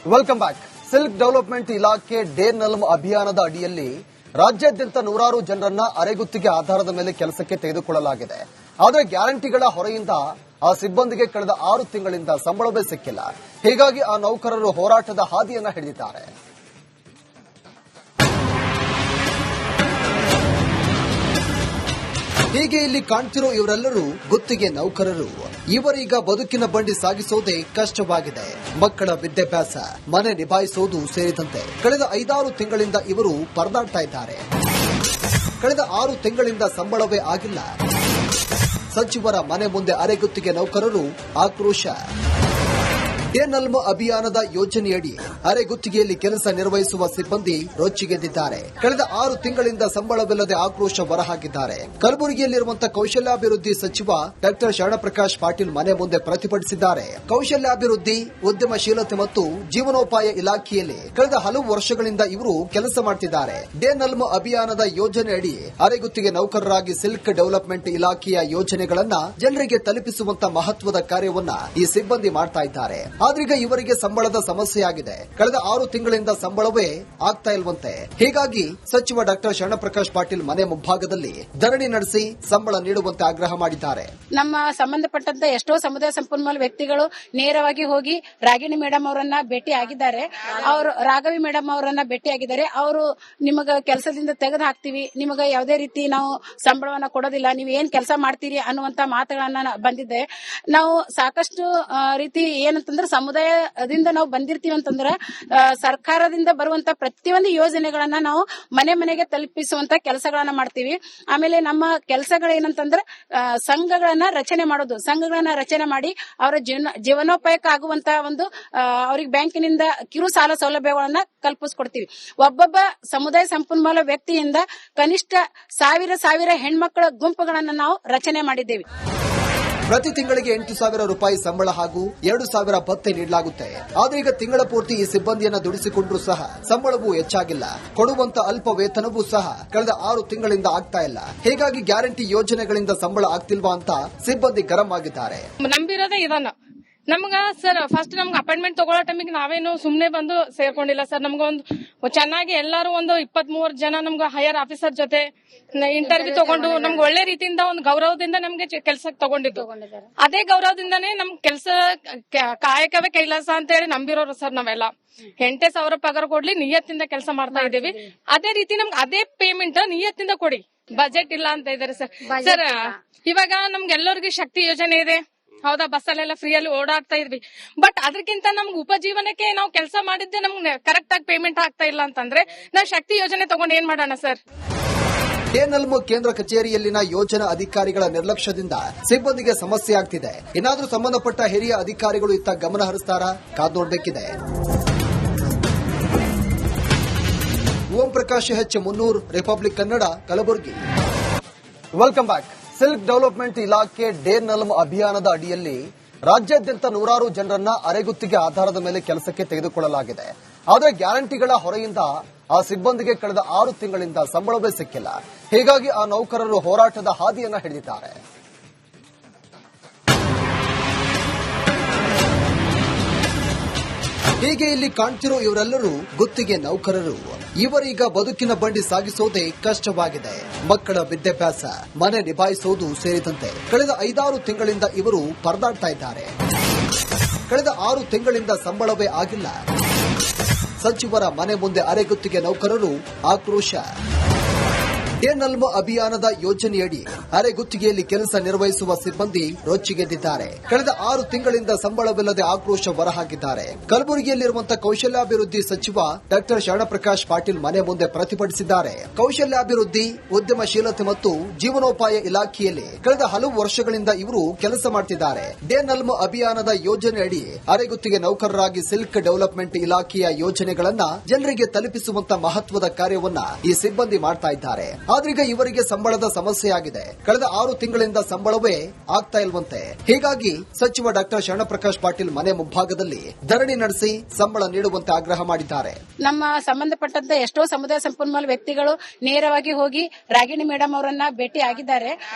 Welcome back. Silk development ಇಲಾಖೆ day NULM ಅಭಿಯಾನದ ಅಡಿಯಲ್ಲಿ ರಾಜ್ಯಾದ್ಯಂತ ನೂರಾರು ಜನರನ್ನ ಅರೆಗುತ್ತಿಗೆ ಆಧಾರದ ಮೇಲೆ ಕೆಲಸಕ್ಕೆ ತೆಗೆದುಕೊಳ್ಳಲಾಗಿದೆ. ಆದರೆ ಗ್ಯಾರಂಟಿಗಳ ಹೊರೆಯಿಂದ ಆ ಸಿಬ್ಬಂದಿಗೆ ಕಳೆದ 6 ತಿಂಗಳಿಂದ ಸಂಬಳವೇ ಸಿಕ್ಕಿಲ್ಲ. ಹೀಗಾಗಿ ಆ ನೌಕರರು ಹೋರಾಟದ ಹಾದಿಯನ್ನ ಹಿಡಿದಿದ್ದಾರೆ. ಹೀಗೆ ಇಲ್ಲಿ ಕಾಣ್ತಿರೋ ಇವರೆಲ್ಲರೂ ಗುತ್ತಿಗೆ ನೌಕರರು. ಇವರೀಗ ಬದುಕಿನ ಬಂಡಿ ಸಾಗಿಸೋದೇ ಕಷ್ಟವಾಗಿದೆ. ಮಕ್ಕಳ ವಿದ್ಯಾಭ್ಯಾಸ, ಮನೆ ನಿಭಾಯಿಸೋದು ಸೇರಿದಂತೆ ಕಳೆದ 5-6 ತಿಂಗಳಿಂದ ಇವರು ಪರದಾಡ್ತಾ ಇದ್ದಾರೆ. ಕಳೆದ 6 ತಿಂಗಳಿಂದ ಸಂಬಳವೇ ಆಗಿಲ್ಲ. ಸಚಿವರ ಮನೆ ಮುಂದೆ ಅರೆಗುತ್ತಿಗೆ ನೌಕರರು ಆಕ್ರೋಶ. ಡೇ ನಲ್ಮ್ ಅಭಿಯಾನದ ಯೋಜನೆಯಡಿ ಅರೆಗುತ್ತಿಗೆಯಲ್ಲಿ ಕೆಲಸ ನಿರ್ವಹಿಸುವ ಸಿಬ್ಬಂದಿ ರೊಚ್ಚಿಗೆದ್ದಿದ್ದಾರೆ. ಕಳೆದ 6 ತಿಂಗಳಿಂದ ಸಂಬಳವಿಲ್ಲದೆ ಆಕ್ರೋಶ ಹೊರಹಾಕಿದ್ದಾರೆ. ಕಲಬುರಗಿಯಲ್ಲಿರುವಂತಹ ಕೌಶಲ್ಯಾಭಿವೃದ್ಧಿ ಸಚಿವ ಡಾ ಶರಣಪ್ರಕಾಶ್ ಪಾಟೀಲ್ ಮನೆ ಮುಂದೆ ಪ್ರತಿಭಟಿಸಿದ್ದಾರೆ. ಕೌಶಲ್ಯಾಭಿವೃದ್ಧಿ, ಉದ್ಯಮಶೀಲತೆ ಮತ್ತು ಜೀವನೋಪಾಯ ಇಲಾಖೆಯಲ್ಲಿ ಕಳೆದ ಹಲವು ವರ್ಷಗಳಿಂದ ಇವರು ಕೆಲಸ ಮಾಡುತ್ತಿದ್ದಾರೆ. ಡೇ ನಲ್ಮ್ ಅಭಿಯಾನದ ಯೋಜನೆಯಡಿ ಅರೆಗುತ್ತಿಗೆ ನೌಕರರಾಗಿ ಸಿಲ್ಕ್ ಡೆವಲಪ್ಮೆಂಟ್ ಇಲಾಖೆಯ ಯೋಜನೆಗಳನ್ನ ಜನರಿಗೆ ತಲುಪಿಸುವಂತ ಮಹತ್ವದ ಕಾರ್ಯವನ್ನ ಈ ಸಿಬ್ಬಂದಿ ಮಾಡ್ತಾ ಇದ್ದಾರೆ. ಆದ್ರೀಗ ಇವರಿಗೆ ಸಂಬಳದ ಸಮಸ್ಯೆಯಾಗಿದೆ. ಕಳೆದ 6 ತಿಂಗಳಿಂದ ಸಂಬಳವೇ ಆಗ್ತಾ ಇಲ್ವಂತೆ. ಹೀಗಾಗಿ ಸಚಿವ ಡಾ ಶರಣಪ್ರಕಾಶ್ ಪಾಟೀಲ್ ಮನೆ ಮುಂಭಾಗದಲ್ಲಿ ಧರಣಿ ನಡೆಸಿ ಸಂಬಳ ನೀಡುವಂತೆ ಆಗ್ರಹ ಮಾಡಿದ್ದಾರೆ. ನಮ್ಮ ಸಂಬಂಧಪಟ್ಟಂತ ಎಷ್ಟೋ ಸಮುದಾಯ ಸಂಪನ್ಮೂಲ ವ್ಯಕ್ತಿಗಳು ನೇರವಾಗಿ ಹೋಗಿ ರಾಗಿಣಿ ಮೇಡಮ್ ಅವರನ್ನ ಭೇಟಿ ಆಗಿದ್ದಾರೆ. ಅವರು ರಾಘವಿ ಮೇಡಮ್ ಅವರನ್ನ ಭೇಟಿ ಆಗಿದ್ದಾರೆ. ಅವರು ನಿಮಗ ಕೆಲಸದಿಂದ ತೆಗೆದು ಹಾಕ್ತಿವಿ, ನಿಮಗ ಯಾವುದೇ ರೀತಿ ನಾವು ಸಂಬಳವನ್ನ ಕೊಡೋದಿಲ್ಲ, ನೀವು ಏನ್ ಕೆಲಸ ಮಾಡ್ತೀರಿ ಅನ್ನುವಂತ ಮಾತುಗಳನ್ನ ಬಂದಿದೆ. ನಾವು ಸಾಕಷ್ಟು ರೀತಿ ಏನಂತಂದ್ರೆ ಸಮುದಾಯದಿಂದ ನಾವು ಬಂದಿರ್ತೀವಿ ಅಂತಂದ್ರೆ ಸರ್ಕಾರದಿಂದ ಬರುವಂತ ಪ್ರತಿಯೊಂದು ಯೋಜನೆಗಳನ್ನ ನಾವು ಮನೆ ಮನೆಗೆ ತಲುಪಿಸುವಂತ ಕೆಲಸಗಳನ್ನ ಮಾಡ್ತೀವಿ. ಆಮೇಲೆ ನಮ್ಮ ಕೆಲಸಗಳೇನಂತಂದ್ರೆ ಸಂಘಗಳನ್ನ ರಚನೆ ಮಾಡೋದು. ಸಂಘಗಳನ್ನ ರಚನೆ ಮಾಡಿ ಅವರ ಜೀವನೋಪಾಯಕ್ಕೆ ಆಗುವಂತ ಒಂದು ಅವ್ರಿಗೆ ಬ್ಯಾಂಕಿನಿಂದ ಕಿರು ಸಾಲ ಸೌಲಭ್ಯಗಳನ್ನ ಕಲ್ಪಿಸ್ಕೊಡ್ತೀವಿ. ಒಬ್ಬೊಬ್ಬ ಸಮುದಾಯ ಸಂಪನ್ಮೂಲ ವ್ಯಕ್ತಿಯಿಂದ ಕನಿಷ್ಠ 1000 ಹೆಣ್ಮಕ್ಳ ಗುಂಪುಗಳನ್ನ ನಾವು ರಚನೆ ಮಾಡಿದ್ದೇವೆ. ಪ್ರತಿ ತಿಂಗಳಿಗೆ 8,000 ರೂಪಾಯಿ ಸಂಬಳ ಹಾಗೂ 2,000 ಭತ್ಯೆ ನೀಡಲಾಗುತ್ತೆ. ಆದ್ರೆ ಈಗ ತಿಂಗಳ ಪೂರ್ತಿ ಈ ಸಿಬ್ಬಂದಿಯನ್ನ ದುಡಿಸಿಕೊಂಡ್ರೂ ಸಹ ಸಂಬಳವೂ ಹೆಚ್ಚಾಗಿಲ್ಲ. ಕೊಡುವಂತ ಅಲ್ಪ ವೇತನವೂ ಸಹ ಕಳೆದ 6 ತಿಂಗಳಿಂದ ಆಗ್ತಾ ಇಲ್ಲ. ಹೀಗಾಗಿ ಗ್ಯಾರಂಟಿ ಯೋಜನೆಗಳಿಂದ ಸಂಬಳ ಆಗ್ತಿಲ್ವಾ ಅಂತ ಸಿಬ್ಬಂದಿ ಗರಂ ಆಗಿದ್ದಾರೆ. ನಂಬಿರೋದೇ ಇದನ್ನ ನಮ್ಗ ಸರ್ ಫಸ್ಟ್ ನಮ್ಗೆ ಅಪಾಯಿಂಟ್ಮೆಂಟ್ ತಗೊಳ್ಳೋ ಟೈಮಿಗೆ ನಾವೇನು ಸುಮ್ನೆ ಬಂದು ಸೇರ್ಕೊಂಡಿಲ್ಲ ಸರ್. ನಮ್ಗೊಂದು ಚೆನ್ನಾಗಿ ಎಲ್ಲಾರು ಒಂದು 23 ಜನ ನಮ್ಗೆ ಹೈಯರ್ ಆಫೀಸರ್ ಜೊತೆ ಇಂಟರ್ವ್ಯೂ ತಗೊಂಡು ನಮ್ಗೆ ಒಳ್ಳೆ ರೀತಿಯಿಂದ ಒಂದು ಗೌರವದಿಂದ ನಮ್ಗೆ ಕೆಲ್ಸಕ್ಕೆ ತಗೊಂಡಿದ್ದು. ಅದೇ ಗೌರವದಿಂದಾನೇ ನಮ್ ಕೆಲ್ಸ ಕಾಯಕವೇ ಕೈಲಾಸ ಅಂತ ಹೇಳಿ ನಂಬಿರೋರು ಸರ್. ನಾವೆಲ್ಲ 8,000 ಪಗಾರ ಕೊಡ್ಲಿ ನಿಯತ್ತಿಂದ ಕೆಲಸ ಮಾಡ್ತಾ ಇದೀವಿ. ಅದೇ ರೀತಿ ನಮ್ಗೆ ಅದೇ ಪೇಮೆಂಟ್ ನಿಯತ್ತಿಂದ ಕೊಡಿ. ಬಜೆಟ್ ಇಲ್ಲ ಅಂತ ಇದಾರೆ ಸರ್. ಸರ್ ಇವಾಗ ನಮ್ಗೆಲ್ಲರಿಗೂ ಶಕ್ತಿ ಯೋಜನೆ ಇದೆ, ಹೌದಾ, ಬಸ್ಸಲ್ಲೆಲ್ಲ ಫ್ರೀಯಲ್ಲಿ ಓಡಾಡ್ತಾ ಇದ್ವಿ. ಬಟ್ ಅದಕ್ಕಿಂತ ನಮ್ಗೆ ಉಪಜೀವನಕ್ಕೆ ನಾವು ಕೆಲಸ ಮಾಡಿದ್ದೆ ನಮ್ಗೆ ಕರೆಕ್ಟ್ ಆಗಿ ಪೇಮೆಂಟ್ ಆಗ್ತಾ ಇಲ್ಲ ಅಂತಂದ್ರೆ ನಾವು ಶಕ್ತಿ ಯೋಜನೆ ತಗೊಂಡು ಏನ್ ಮಾಡೋಣ ಸರ್? ಡೇ ನಲ್ಮ್ ಕೇಂದ್ರ ಕಚೇರಿಯಲ್ಲಿನ ಯೋಜನಾ ಅಧಿಕಾರಿಗಳ ನಿರ್ಲಕ್ಷ್ಯದಿಂದ ಸಿಬ್ಬಂದಿಗೆ ಸಮಸ್ಯೆ ಆಗ್ತಿದೆ. ಏನಾದರೂ ಸಂಬಂಧಪಟ್ಟ ಹಿರಿಯ ಅಧಿಕಾರಿಗಳು ಇತ್ತ ಗಮನ ಹರಿಸ್ತಾರಾ? ಕಾದು ನೋಡಬೇಕಿದೆ. ಓಂ ಪ್ರಕಾಶ್ ಹೆಚ್ ಮುನ್ನೂರ್, republic Kannada, Kalaburagi. Welcome back. Silk development ಇಲಾಖೆ ಡೇ ನಲ್ಮ್ ಅಭಿಯಾನದ ಅಡಿಯಲ್ಲಿ ರಾಜ್ಯಾದ್ಯಂತ ನೂರಾರು ಜನರನ್ನ ಅರೆಗುತ್ತಿಗೆ ಆಧಾರದ ಮೇಲೆ ಕೆಲಸಕ್ಕೆ ತೆಗೆದುಕೊಳ್ಳಲಾಗಿದೆ. ಆದರೆ ಗ್ಯಾರಂಟಿಗಳ ಹೊರೆಯಿಂದ ಆ ಸಿಬ್ಬಂದಿಗೆ ಕಳೆದ 6 ತಿಂಗಳಿಂದ ಸಂಬಳವೇ ಸಿಕ್ಕಿಲ್ಲ. ಹೀಗಾಗಿ ಆ ನೌಕರರು ಹೋರಾಟದ ಹಾದಿಯನ್ನ ಹಿಡಿದಿದ್ದಾರೆ. ಹೀಗೆ ಇಲ್ಲಿ ಕಾಣ್ತಿರೋ ಇವರೆಲ್ಲರೂ ಗುತ್ತಿಗೆ ನೌಕರರು. ಇವರೀಗ ಬದುಕಿನ ಬಂಡಿ ಸಾಗಿಸೋದೇ ಕಷ್ಟವಾಗಿದೆ. ಮಕ್ಕಳ ವಿದ್ಯಾಭ್ಯಾಸ, ಮನೆ ನಿಭಾಯಿಸೋದು ಸೇರಿದಂತೆ ಕಳೆದ 5-6 ತಿಂಗಳಿಂದ ಇವರು ಪರದಾಡ್ತಾ ಇದ್ದಾರೆ. ಕಳೆದ 6 ತಿಂಗಳಿಂದ ಸಂಬಳವೇ ಆಗಿಲ್ಲ. ಸಚಿವರ ಮನೆ ಮುಂದೆ ಅರೆಗುತ್ತಿಗೆ ನೌಕರರು ಆಕ್ರೋಶ. ಡೇ ನಲ್ಮ್ ಅಭಿಯಾನದ ಯೋಜನೆಯಡಿ ಅರೆಗುತ್ತಿಗೆಯಲ್ಲಿ ಕೆಲಸ ನಿರ್ವಹಿಸುವ ಸಿಬ್ಬಂದಿ ರೊಚ್ಚಿಗೆದ್ದಿದ್ದಾರೆ. ಕಳೆದ 6 ತಿಂಗಳಿಂದ ಸಂಬಳವಿಲ್ಲದೆ ಆಕ್ರೋಶ ಹೊರಹಾಕಿದ್ದಾರೆ. ಕಲಬುರಗಿಯಲ್ಲಿರುವಂತಹ ಕೌಶಲ್ಯಾಭಿವೃದ್ಧಿ ಸಚಿವ ಡಾ ಶರಣಪ್ರಕಾಶ್ ಪಾಟೀಲ್ ಮನೆ ಮುಂದೆ ಪ್ರತಿಭಟಿಸಿದ್ದಾರೆ. ಕೌಶಲ್ಯಾಭಿವೃದ್ಧಿ, ಉದ್ಯಮಶೀಲತೆ ಮತ್ತು ಜೀವನೋಪಾಯ ಇಲಾಖೆಯಲ್ಲಿ ಕಳೆದ ಹಲವು ವರ್ಷಗಳಿಂದ ಇವರು ಕೆಲಸ ಮಾಡುತ್ತಿದ್ದಾರೆ. ಡೇ ನಲ್ಮ್ ಅಭಿಯಾನದ ಯೋಜನೆಯಡಿ ಅರೆಗುತ್ತಿಗೆ ನೌಕರರಾಗಿ ಸಿಲ್ಕ್ ಡೆವಲಪ್ಮೆಂಟ್ ಇಲಾಖೆಯ ಯೋಜನೆಗಳನ್ನ ಜನರಿಗೆ ತಲುಪಿಸುವಂತ ಮಹತ್ವದ ಕಾರ್ಯವನ್ನ ಈ ಸಿಬ್ಬಂದಿ ಮಾಡ್ತಾ ಇದ್ದಾರೆ. ಆದ್ರೀಗ ಇವರಿಗೆ ಸಂಬಳದ ಸಮಸ್ಯೆ ಆಗಿದೆ. ಕಳೆದ 6 ತಿಂಗಳಿಂದ ಸಂಬಳವೇ ಆಗ್ತಾ ಇಲ್ವಂತೆ. ಹೀಗಾಗಿ ಸಚಿವ ಡಾಕ್ಟರ್ ಶರಣಪ್ರಕಾಶ್ ಪಾಟೀಲ್ ಮನೆ ಮುಂಭಾಗದಲ್ಲಿ ಧರಣಿ ನಡೆಸಿ ಸಂಬಳ ನೀಡುವಂತೆ ಆಗ್ರಹ ಮಾಡಿದ್ದಾರೆ. ನಮ್ಮ ಸಂಬಂಧಪಟ್ಟಂತ ಎಷ್ಟೋ ಸಮುದಾಯ ಸಂಪನ್ಮೂಲ ವ್ಯಕ್ತಿಗಳು ನೇರವಾಗಿ ಹೋಗಿ ರಾಗಿಣಿ ಮೇಡಮ್ ಅವರನ್ನ ಭೇಟಿ ಆಗಿದ್ದಾರೆ.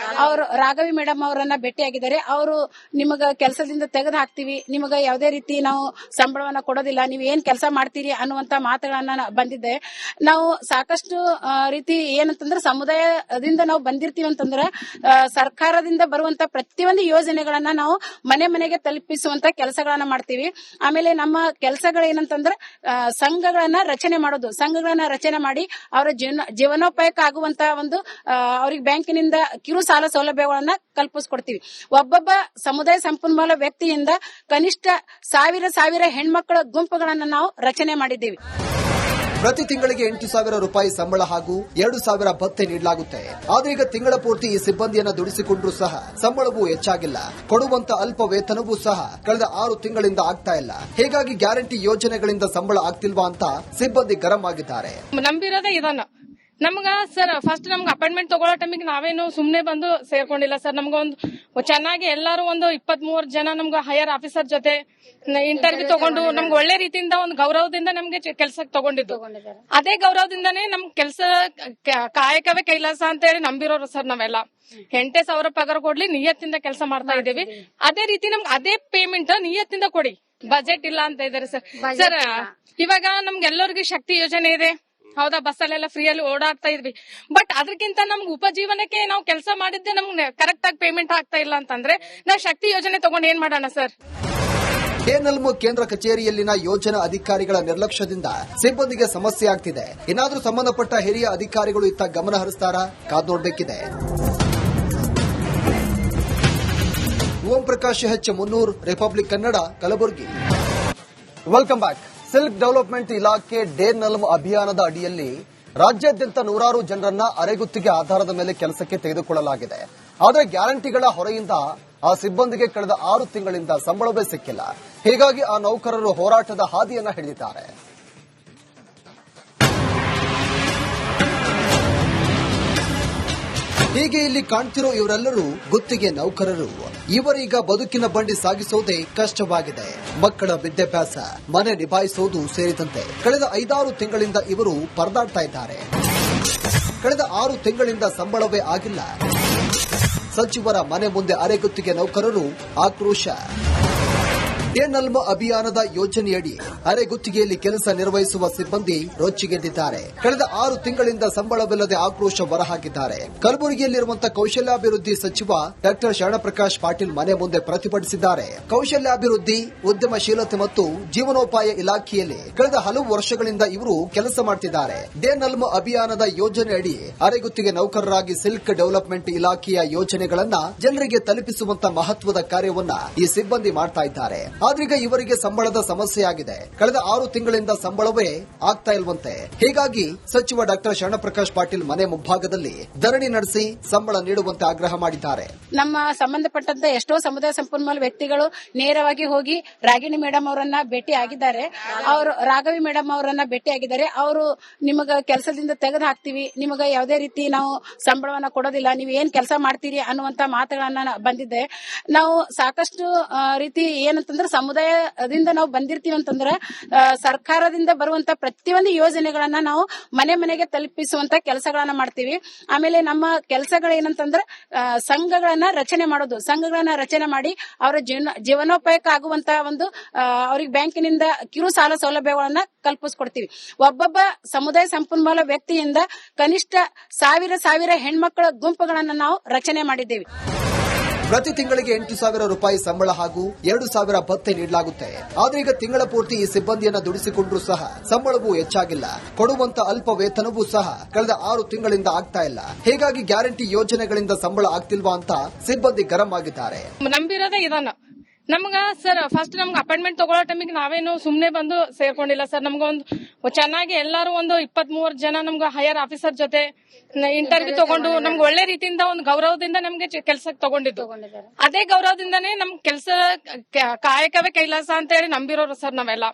ಅವರು ರಾಘವಿ ಮೇಡಮ್ ಅವರನ್ನ ಭೇಟಿ ಆಗಿದ್ದಾರೆ. ಅವರು ನಿಮಗ ಕೆಲಸದಿಂದ ತೆಗೆದು ಹಾಕ್ತಿವಿ, ನಿಮಗ ಯಾವುದೇ ರೀತಿ ನಾವು ಸಂಬಳವನ್ನ ಕೊಡೋದಿಲ್ಲ, ನೀವು ಏನ್ ಕೆಲಸ ಮಾಡ್ತೀರಿ ಅನ್ನುವಂತ ಮಾತುಗಳನ್ನ ಬಂದಿದೆ. ನಾವು ಸಾಕಷ್ಟು ರೀತಿ ಏನಂತಂದ್ರೆ ಸಮುದಾಯದಿಂದ ನಾವು ಬಂದಿರ್ತೀವಿ ಅಂತಂದ್ರೆ ಸರ್ಕಾರದಿಂದ ಬರುವಂತ ಪ್ರತಿಯೊಂದು ಯೋಜನೆಗಳನ್ನ ನಾವು ಮನೆ ಮನೆಗೆ ತಲುಪಿಸುವಂತ ಕೆಲಸಗಳನ್ನ ಮಾಡ್ತೀವಿ. ಆಮೇಲೆ ನಮ್ಮ ಕೆಲಸಗಳು ಏನಂತಂದ್ರೆ ಸಂಘಗಳನ್ನ ರಚನೆ ಮಾಡೋದು. ಸಂಘಗಳನ್ನ ರಚನೆ ಮಾಡಿ ಅವರ ಜೀವನೋಪಾಯಕ್ಕೆ ಆಗುವಂತ ಒಂದು ಅವ್ರಿಗೆ ಬ್ಯಾಂಕಿನಿಂದ ಕಿರು ಸಾಲ ಸೌಲಭ್ಯಗಳನ್ನ ಕಲ್ಪಿಸ್ಕೊಡ್ತೀವಿ. ಒಬ್ಬೊಬ್ಬ ಸಮುದಾಯ ಸಂಪನ್ಮೂಲ ವ್ಯಕ್ತಿಯಿಂದ ಕನಿಷ್ಠ 1000 ಹೆಣ್ಮಕ್ಳ ಗುಂಪುಗಳನ್ನ ನಾವು ರಚನೆ ಮಾಡಿದ್ದೀವಿ. ಪ್ರತಿ ತಿಂಗಳಿಗೆ 8,000 ರೂಪಾಯಿ ಸಂಬಳ ಹಾಗೂ 2,000 ಭತ್ಯೆ ನೀಡಲಾಗುತ್ತೆ. ಆದ್ರೆ ಈಗ ತಿಂಗಳ ಪೂರ್ತಿ ಈ ಸಿಬ್ಬಂದಿಯನ್ನ ದುಡಿಸಿಕೊಂಡ್ರೂ ಸಹ ಸಂಬಳವೂ ಹೆಚ್ಚಾಗಿಲ್ಲ. ಕೊಡುವಂತ ಅಲ್ಪ ವೇತನವೂ ಸಹ ಕಳೆದ 6 ತಿಂಗಳಿಂದ ಆಗ್ತಾ ಇಲ್ಲ. ಹೀಗಾಗಿ ಗ್ಯಾರಂಟಿ ಯೋಜನೆಗಳಿಂದ ಸಂಬಳ ಆಗ್ತಿಲ್ವಾ ಅಂತ ಸಿಬ್ಬಂದಿ ಗರಂ ಆಗಿದ್ದಾರೆ. ನಂಬಿರೋದೇ ಇದನ್ನ ನಮ್ಗ ಸರ್ ಫಸ್ಟ್ ನಮ್ಗೆ ಅಪಾಯಿಂಟ್ಮೆಂಟ್ ತಗೊಳ್ಳೋ ಟೈಮಿಗೆ ನಾವೇನು ಸುಮ್ನೆ ಬಂದು ಸೇರ್ಕೊಂಡಿಲ್ಲ ಸರ್. ನಮ್ಗೊಂದು ಚೆನ್ನಾಗಿ ಎಲ್ಲಾರು ಒಂದು 23 ಜನ ನಮ್ಗೆ ಹೈಯರ್ ಆಫೀಸರ್ ಜೊತೆ ಇಂಟರ್ವ್ಯೂ ತಗೊಂಡು ನಮ್ಗೆ ಒಳ್ಳೆ ರೀತಿಯಿಂದ ಒಂದು ಗೌರವದಿಂದ ನಮ್ಗೆ ಕೆಲ್ಸಕ್ಕೆ ತಗೊಂಡಿದ್ದು. ಅದೇ ಗೌರವದಿಂದಾನೇ ನಮ್ ಕೆಲ್ಸ ಕಾಯಕವೇ ಕೈಲಾಸ ಅಂತ ಹೇಳಿ ನಂಬಿರೋರು ಸರ್. ನಾವೆಲ್ಲ 8,000 ಪಗಾರ ಕೊಡ್ಲಿ ನಿಯತ್ತಿಂದ ಕೆಲಸ ಮಾಡ್ತಾ ಇದೀವಿ. ಅದೇ ರೀತಿ ನಮ್ಗೆ ಅದೇ ಪೇಮೆಂಟ್ ನಿಯತ್ತಿಂದ ಕೊಡಿ. ಬಜೆಟ್ ಇಲ್ಲ ಅಂತ ಇದಾರೆ ಸರ್. ಸರ್ ಇವಾಗ ನಮ್ಗೆಲ್ಲರಿಗೂ ಶಕ್ತಿ ಯೋಜನೆ ಇದೆ, ಹೌದಾ, ಬಸ್ಸಲ್ಲೆಲ್ಲ ಫ್ರೀಯಲ್ಲಿ ಓಡಾಡ್ತಾ ಇದ್ವಿ. ಬಟ್ ಅದಕ್ಕಿಂತ ನಮ್ಗೆ ಉಪಜೀವನಕ್ಕೆ ನಾವು ಕೆಲಸ ಮಾಡಿದ್ದೆ ನಮ್ಗೆ ಕರೆಕ್ಟ್ ಆಗಿ ಪೇಮೆಂಟ್ ಆಗ್ತಾ ಇಲ್ಲ ಅಂತಂದ್ರೆ ನಾವು ಶಕ್ತಿ ಯೋಜನೆ ತಗೊಂಡು ಏನ್ ಮಾಡೋಣ ಸರ್? ಕೆಎನ್ಎಲ್ಎಂ ಕೇಂದ್ರ ಕಚೇರಿಯಲ್ಲಿನ ಯೋಜನಾ ಅಧಿಕಾರಿಗಳ ನಿರ್ಲಕ್ಷ್ಯದಿಂದ ಸಿಬ್ಬಂದಿಗೆ ಸಮಸ್ಯೆ ಆಗ್ತಿದೆ. ಏನಾದ್ರೂ ಸಂಬಂಧಪಟ್ಟ ಹಿರಿಯ ಅಧಿಕಾರಿಗಳು ಇತ್ತ ಗಮನ ಹರಿಸ್ತಾರಾ? ಕಾದ್ ನೋಡ್ಬೇಕಿದೆ. ಓಂ ಪ್ರಕಾಶ್ ಹೆಚ್ ಮುನ್ನೂರ್, republic Kannada, Kalaburagi. Welcome back. Silk development ಇಲಾಖೆ ಡೇರ್ನಲ್ಮ್ ಅಭಿಯಾನದ ಅಡಿಯಲ್ಲಿ ರಾಜ್ಯಾದ್ಯಂತ 100 ಜನರನ್ನ ಅರೆಗುತ್ತಿಗೆ ಆಧಾರದ ಮೇಲೆ ಕೆಲಸಕ್ಕೆ ತೆಗೆದುಕೊಳ್ಳಲಾಗಿದೆ. ಆದರೆ ಗ್ಯಾರಂಟಿಗಳ ಹೊರೆಯಿಂದ ಆ ಸಿಬ್ಬಂದಿಗೆ ಕಳೆದ 6 ತಿಂಗಳಿಂದ ಸಂಬಳವೇ ಸಿಕ್ಕಿಲ್ಲ. ಹೀಗಾಗಿ ಆ ನೌಕರರು ಹೋರಾಟದ ಹಾದಿಯನ್ನ ಹಿಡಿದಿದ್ದಾರೆ. ಹೀಗೆ ಇಲ್ಲಿ ಕಾಣ್ತಿರೋ ಇವರೆಲ್ಲರೂ ಗುತ್ತಿಗೆ ನೌಕರರು. ಇವರೀಗ ಬದುಕಿನ ಬಂಡಿ ಸಾಗಿಸೋದೇ ಕಷ್ಟವಾಗಿದೆ. ಮಕ್ಕಳ ವಿದ್ಯಾಭ್ಯಾಸ, ಮನೆ ನಿಭಾಯಿಸೋದು ಸೇರಿದಂತೆ ಕಳೆದ 5-6 ತಿಂಗಳಿಂದ ಇವರು ಪರದಾಡ್ತಾ ಇದ್ದಾರೆ. ಕಳೆದ 6 ತಿಂಗಳಿಂದ ಸಂಬಳವೇ ಆಗಿಲ್ಲ. ಸಚಿವರ ಮನೆ ಮುಂದೆ ಅರೆಗುತ್ತಿಗೆ ನೌಕರರು ಆಕ್ರೋಶ. ಡೇರ್ನಲ್ಮ್ ಅಭಿಯಾನದ ಯೋಜನೆಯಡಿ ಅರೆಗುತ್ತಿಗೆಯಲ್ಲಿ ಕೆಲಸ ನಿರ್ವಹಿಸುವ ಸಿಬ್ಬಂದಿ ರೊಚ್ಚಿಗೆದ್ದಿದ್ದಾರೆ. ಕಳೆದ 6 ತಿಂಗಳಿಂದ ಸಂಬಳವಿಲ್ಲದೆ ಆಕ್ರೋಶ ಹೊರಹಾಕಿದ್ದಾರೆ. ಕಲಬುರಗಿಯಲ್ಲಿರುವಂತಹ ಕೌಶಲ್ಯಾಭಿವೃದ್ಧಿ ಸಚಿವ ಡಾಕ್ಟರ್ ಶರಣಪ್ರಕಾಶ್ ಪಾಟೀಲ್ ಮನೆ ಮುಂದೆ ಪ್ರತಿಭಟಿಸಿದ್ದಾರೆ. ಕೌಶಲ್ಯಾಭಿವೃದ್ಧಿ, ಉದ್ಯಮಶೀಲತೆ ಮತ್ತು ಜೀವನೋಪಾಯ ಇಲಾಖೆಯಲ್ಲಿ ಕಳೆದ ಹಲವು ವರ್ಷಗಳಿಂದ ಇವರು ಕೆಲಸ ಮಾಡುತ್ತಿದ್ದಾರೆ. ಡೇರ್ನಲ್ಮ್ ಅಭಿಯಾನದ ಯೋಜನೆಯಡಿ ಅರೆಗುತ್ತಿಗೆ ನೌಕರರಾಗಿ ಸಿಲ್ಕ್ ಡೆವಲಪ್ಮೆಂಟ್ ಇಲಾಖೆಯ ಯೋಜನೆಗಳನ್ನ ಜನರಿಗೆ ತಲುಪಿಸುವಂತ ಮಹತ್ವದ ಕಾರ್ಯವನ್ನ ಈ ಸಿಬ್ಬಂದಿ ಮಾಡ್ತಾ ಇದ್ದಾರೆ. ಆದ್ರೀಗ ಇವರಿಗೆ ಸಂಬಳದ ಸಮಸ್ಯೆ ಆಗಿದೆ. ಕಳೆದ 6 ತಿಂಗಳಿಂದ ಸಂಬಳವೇ ಆಗ್ತಾ ಇಲ್ವಂತೆ. ಹೀಗಾಗಿ ಸಚಿವ ಡಾಕ್ಟರ್ ಶರಣಪ್ರಕಾಶ್ ಪಾಟೀಲ್ ಮನೆ ಮುಂಭಾಗದಲ್ಲಿ ಧರಣಿ ನಡೆಸಿ ಸಂಬಳ ನೀಡುವಂತೆ ಆಗ್ರಹ ಮಾಡಿದ್ದಾರೆ. ನಮ್ಮ ಸಂಬಂಧಪಟ್ಟಂತ ಎಷ್ಟೋ ಸಮುದಾಯ ಸಂಪನ್ಮೂಲ ವ್ಯಕ್ತಿಗಳು ನೇರವಾಗಿ ಹೋಗಿ ರಾಗಿಣಿ ಮೇಡಮ್ ಅವರನ್ನ ಭೇಟಿ ಆಗಿದ್ದಾರೆ. ಅವರು ರಾಘವಿ ಮೇಡಮ್ ಅವರನ್ನ ಭೇಟಿ ಆಗಿದ್ದಾರೆ. ಅವರು ನಿಮಗ ಕೆಲಸದಿಂದ ತೆಗೆದು ಹಾಕ್ತಿವಿ, ನಿಮಗ ಯಾವುದೇ ರೀತಿ ನಾವು ಸಂಬಳವನ್ನ ಕೊಡೋದಿಲ್ಲ, ನೀವು ಏನ್ ಕೆಲಸ ಮಾಡ್ತೀರಿ ಅನ್ನುವಂತ ಮಾತುಗಳನ್ನ ಬಂದಿದೆ. ನಾವು ಸಾಕಷ್ಟು ರೀತಿ ಏನಂತಂದ್ರೆ ಸಮುದಾಯದಿಂದ ನಾವು ಬಂದಿರ್ತೀವಿ ಅಂತಂದ್ರೆ ಸರ್ಕಾರದಿಂದ ಬರುವಂತ ಪ್ರತಿಯೊಂದು ಯೋಜನೆಗಳನ್ನ ನಾವು ಮನೆ ಮನೆಗೆ ತಲುಪಿಸುವಂತ ಕೆಲಸಗಳನ್ನ ಮಾಡ್ತೀವಿ. ಆಮೇಲೆ ನಮ್ಮ ಕೆಲಸಗಳು ಏನಂತಂದ್ರೆ ಸಂಘಗಳನ್ನ ರಚನೆ ಮಾಡೋದು. ಸಂಘಗಳನ್ನ ರಚನೆ ಮಾಡಿ ಅವರ ಜೀವನೋಪಾಯಕ್ಕೆ ಆಗುವಂತ ಒಂದು ಅವ್ರಿಗೆ ಬ್ಯಾಂಕಿನಿಂದ ಕಿರು ಸಾಲ ಸೌಲಭ್ಯಗಳನ್ನ ಕಲ್ಪಿಸ್ಕೊಡ್ತೀವಿ. ಒಬ್ಬೊಬ್ಬ ಸಮುದಾಯ ಸಂಪನ್ಮೂಲ ವ್ಯಕ್ತಿಯಿಂದ ಕನಿಷ್ಠ 1000 ಹೆಣ್ಮಕ್ಳ ಗುಂಪುಗಳನ್ನ ನಾವು ರಚನೆ ಮಾಡಿದ್ದೇವೆ. ಪ್ರತಿ ತಿಂಗಳಿಗೆ 8,000 ರೂಪಾಯಿ ಸಂಬಳ ಹಾಗೂ 2,000 ಭತ್ಯೆ ನೀಡಲಾಗುತ್ತೆ. ಆದ್ರೆ ಈಗ ತಿಂಗಳ ಪೂರ್ತಿ ಈ ಸಿಬ್ಬಂದಿಯನ್ನ ದುಡಿಸಿಕೊಂಡ್ರೂ ಸಹ ಸಂಬಳವೂ ಹೆಚ್ಚಾಗಿಲ್ಲ. ಕೊಡುವಂತ ಅಲ್ಪ ವೇತನವೂ ಸಹ ಕಳೆದ 6 ತಿಂಗಳಿಂದ ಆಗ್ತಾ ಇಲ್ಲ. ಹೀಗಾಗಿ ಗ್ಯಾರಂಟಿ ಯೋಜನೆಗಳಿಂದ ಸಂಬಳ ಆಗ್ತಿಲ್ವಾ ಅಂತ ಸಿಬ್ಬಂದಿ ಗರಂ ಆಗಿದ್ದಾರೆ. ನಂಬಿರೋದೇ ಇದನ್ನ ನಮ್ಗ ಸರ್ ಫಸ್ಟ್ ನಮ್ಗೆ ಅಪಾಯಿಂಟ್ಮೆಂಟ್ ತಗೊಳ್ಳೋ ಟೈಮಿಗೆ ನಾವೇನು ಸುಮ್ನೆ ಬಂದು ಸೇರ್ಕೊಂಡಿಲ್ಲ ಸರ್. ನಮ್ಗೊಂದು ಚೆನ್ನಾಗಿ ಎಲ್ಲಾರು ಒಂದು 23 ಜನ ನಮ್ಗೆ ಹೈಯರ್ ಆಫೀಸರ್ ಜೊತೆ ಇಂಟರ್ವ್ಯೂ ತಗೊಂಡು ನಮ್ಗೆ ಒಳ್ಳೆ ರೀತಿಯಿಂದ ಒಂದು ಗೌರವದಿಂದ ನಮ್ಗೆ ಕೆಲ್ಸಕ್ಕೆ ತಗೊಂಡಿದ್ದು. ಅದೇ ಗೌರವದಿಂದಾನೇ ನಮ್ ಕೆಲ್ಸ ಕಾಯಕವೇ ಕೈಲಾಸ ಅಂತ ಹೇಳಿ ನಂಬಿರೋರು ಸರ್. ನಾವೆಲ್ಲ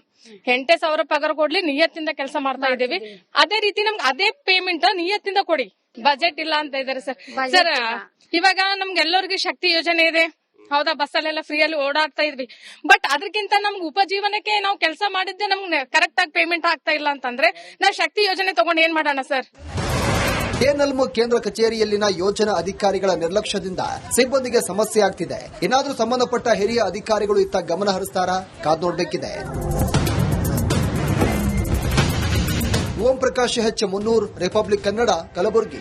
8,000 ಪಗಾರ ಕೊಡ್ಲಿ ನಿಯತ್ತಿಂದ ಕೆಲಸ ಮಾಡ್ತಾ ಇದೀವಿ. ಅದೇ ರೀತಿ ನಮ್ಗೆ ಅದೇ ಪೇಮೆಂಟ್ ನಿಯತ್ತಿಂದ ಕೊಡಿ. ಬಜೆಟ್ ಇಲ್ಲ ಅಂತ ಇದಾರೆ ಸರ್. ಸರ್ ಇವಾಗ ನಮ್ಗೆಲ್ಲರಿಗೂ ಶಕ್ತಿ ಯೋಜನೆ ಇದೆ, ಹೌದಾ, ಬಸ್ಸಲ್ಲೆಲ್ಲ ಫ್ರೀಯಲ್ಲಿ ಓಡಾಡ್ತಾ ಇದ್ವಿ. ಬಟ್ ಅದಕ್ಕಿಂತ ನಮ್ಗೆ ಉಪಜೀವನಕ್ಕೆ ನಾವು ಕೆಲಸ ಮಾಡಿದ್ದೆ ನಮ್ಗೆ ಕರೆಕ್ಟ್ ಆಗಿ ಪೇಮೆಂಟ್ ಆಗ್ತಾ ಇಲ್ಲ ಅಂತಂದ್ರೆ ನಾವು ಶಕ್ತಿ ಯೋಜನೆ ತಗೊಂಡು ಏನ್ ಮಾಡೋಣ ಸರ್? ಕೆಎನ್ಎಲ್ಎಂ ಕೇಂದ್ರ ಕಚೇರಿಯಲ್ಲಿನ ಯೋಜನಾ ಅಧಿಕಾರಿಗಳ ನಿರ್ಲಕ್ಷ್ಯದಿಂದ ಸಿಬ್ಬಂದಿಗೆ ಸಮಸ್ಯೆ ಆಗ್ತಿದೆ. ಏನಾದರೂ ಸಂಬಂಧಪಟ್ಟ ಹಿರಿಯ ಅಧಿಕಾರಿಗಳು ಇತ್ತ ಗಮನ ಹರಿಸ್ತಾರಾ? ಕಾದ್ ನೋಡ್ಬೇಕಿದೆ. ಓಂ ಪ್ರಕಾಶ್ H. ಮುನ್ನೂರ್, ರಿಪಬ್ಲಿಕ್ ಕನ್ನಡ, ಕಲಬುರಗಿ.